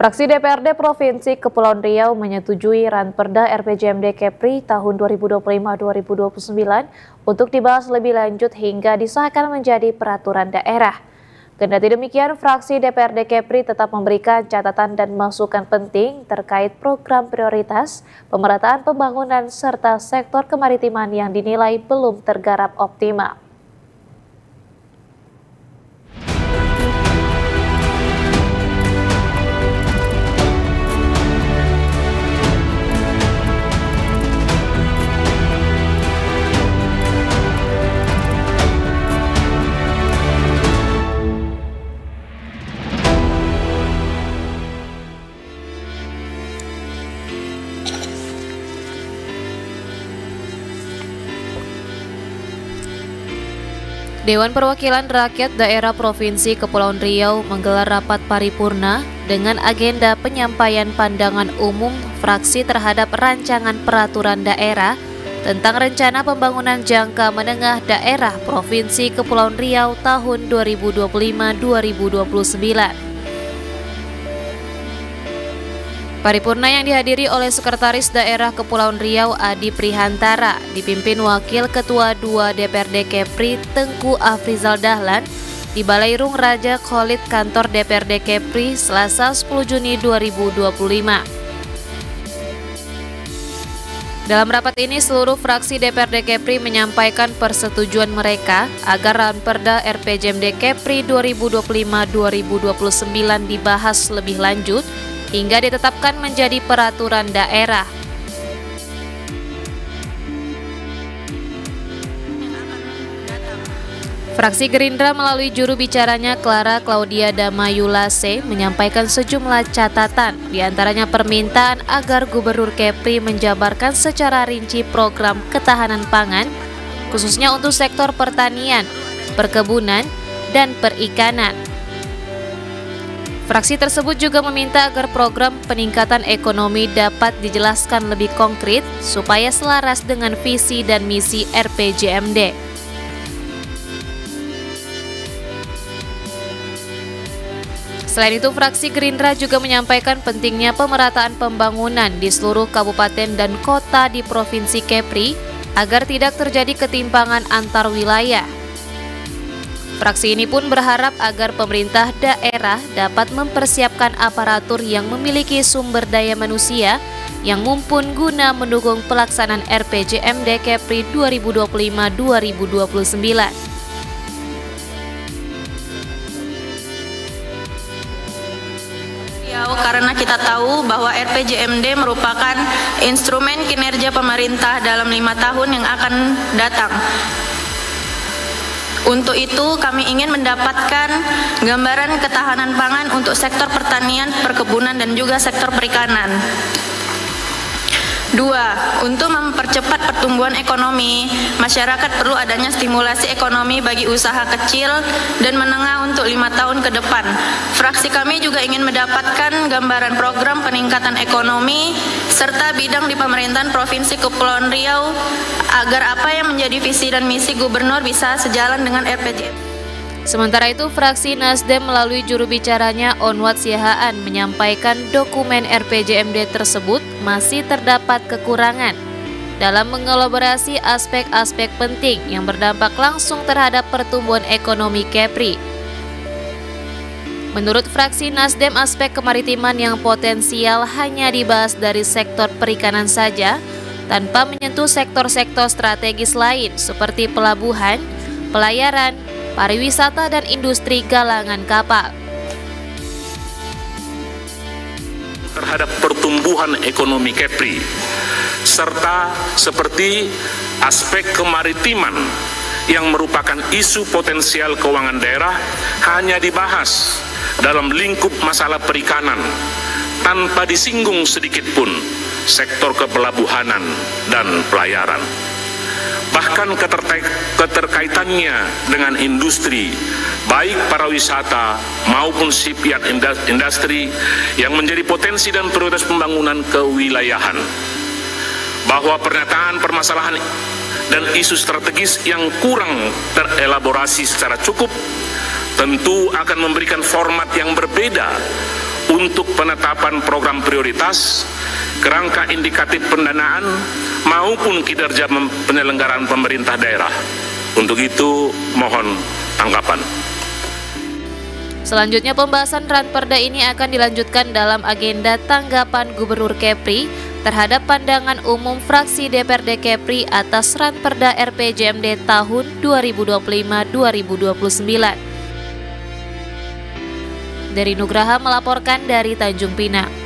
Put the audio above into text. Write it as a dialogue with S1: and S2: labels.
S1: Fraksi DPRD Provinsi Kepulauan Riau menyetujui Ranperda RPJMD Kepri tahun 2025-2029 untuk dibahas lebih lanjut hingga disahkan menjadi peraturan daerah. Kendati demikian, fraksi DPRD Kepri tetap memberikan catatan dan masukan penting terkait program prioritas, pemerataan pembangunan, serta sektor kemaritiman yang dinilai belum tergarap optimal. Dewan Perwakilan Rakyat Daerah Provinsi Kepulauan Riau menggelar rapat paripurna dengan agenda penyampaian pandangan umum fraksi terhadap rancangan peraturan daerah tentang rencana pembangunan jangka menengah daerah Provinsi Kepulauan Riau tahun 2025-2029. Paripurna yang dihadiri oleh Sekretaris Daerah Kepulauan Riau Adi Prihantara dipimpin Wakil Ketua 2 DPRD Kepri Tengku Afrizal Dahlan di Balairung Raja Khalid Kantor DPRD Kepri Selasa 10 Juni 2025. Dalam rapat ini seluruh fraksi DPRD Kepri menyampaikan persetujuan mereka agar Ranperda RPJMD Kepri 2025-2029 dibahas lebih lanjut hingga ditetapkan menjadi peraturan daerah. Fraksi Gerindra melalui juru bicaranya Clara Claudia Damayulase menyampaikan sejumlah catatan, diantaranya permintaan agar Gubernur Kepri menjabarkan secara rinci program ketahanan pangan, khususnya untuk sektor pertanian, perkebunan, dan perikanan. Fraksi tersebut juga meminta agar program peningkatan ekonomi dapat dijelaskan lebih konkret supaya selaras dengan visi dan misi RPJMD. Selain itu, fraksi Gerindra juga menyampaikan pentingnya pemerataan pembangunan di seluruh kabupaten dan kota di Provinsi Kepri agar tidak terjadi ketimpangan antar wilayah. Fraksi ini pun berharap agar pemerintah daerah dapat mempersiapkan aparatur yang memiliki sumber daya manusia yang mumpun guna mendukung pelaksanaan RPJMD Kepri 2025-2029.
S2: Karena kita tahu bahwa RPJMD merupakan instrumen kinerja pemerintah dalam 5 tahun yang akan datang. Untuk itu, kami ingin mendapatkan gambaran ketahanan pangan untuk sektor pertanian, perkebunan, dan juga sektor perikanan. 2. Untuk mempercepat pertumbuhan ekonomi, masyarakat perlu adanya stimulasi ekonomi bagi usaha kecil dan menengah untuk 5 tahun ke depan. Fraksi kami juga ingin mendapatkan gambaran program peningkatan ekonomi serta bidang di pemerintahan Provinsi Kepulauan Riau agar apa yang menjadi visi dan misi Gubernur bisa sejalan dengan RPJMD.
S1: Sementara itu, fraksi Nasdem melalui juru bicaranya Onwat Siahaan menyampaikan dokumen RPJMD tersebut masih terdapat kekurangan dalam mengelaborasi aspek-aspek penting yang berdampak langsung terhadap pertumbuhan ekonomi Kepri. Menurut fraksi Nasdem, aspek kemaritiman yang potensial hanya dibahas dari sektor perikanan saja, tanpa menyentuh sektor-sektor strategis lain seperti pelabuhan, pelayaran, pariwisata, dan industri galangan kapal.
S3: Terhadap pertumbuhan ekonomi Kepri, serta seperti aspek kemaritiman yang merupakan isu potensial keuangan daerah hanya dibahas dalam lingkup masalah perikanan tanpa disinggung sedikit pun sektor kepelabuhanan dan pelayaran. Bahkan keterkaitannya dengan industri, baik pariwisata maupun shipyard industri yang menjadi potensi dan prioritas pembangunan kewilayahan. Bahwa pernyataan permasalahan dan isu strategis yang kurang terelaborasi secara cukup tentu akan memberikan format yang berbeda untuk penetapan program prioritas, kerangka indikatif pendanaan, maupun kinerja penyelenggaraan pemerintah daerah. Untuk itu, mohon tanggapan.
S1: Selanjutnya pembahasan Ranperda ini akan dilanjutkan dalam agenda tanggapan Gubernur Kepri terhadap pandangan umum fraksi DPRD Kepri atas Ranperda RPJMD tahun 2025-2029. Dari Nugraha melaporkan dari Tanjung Pinang.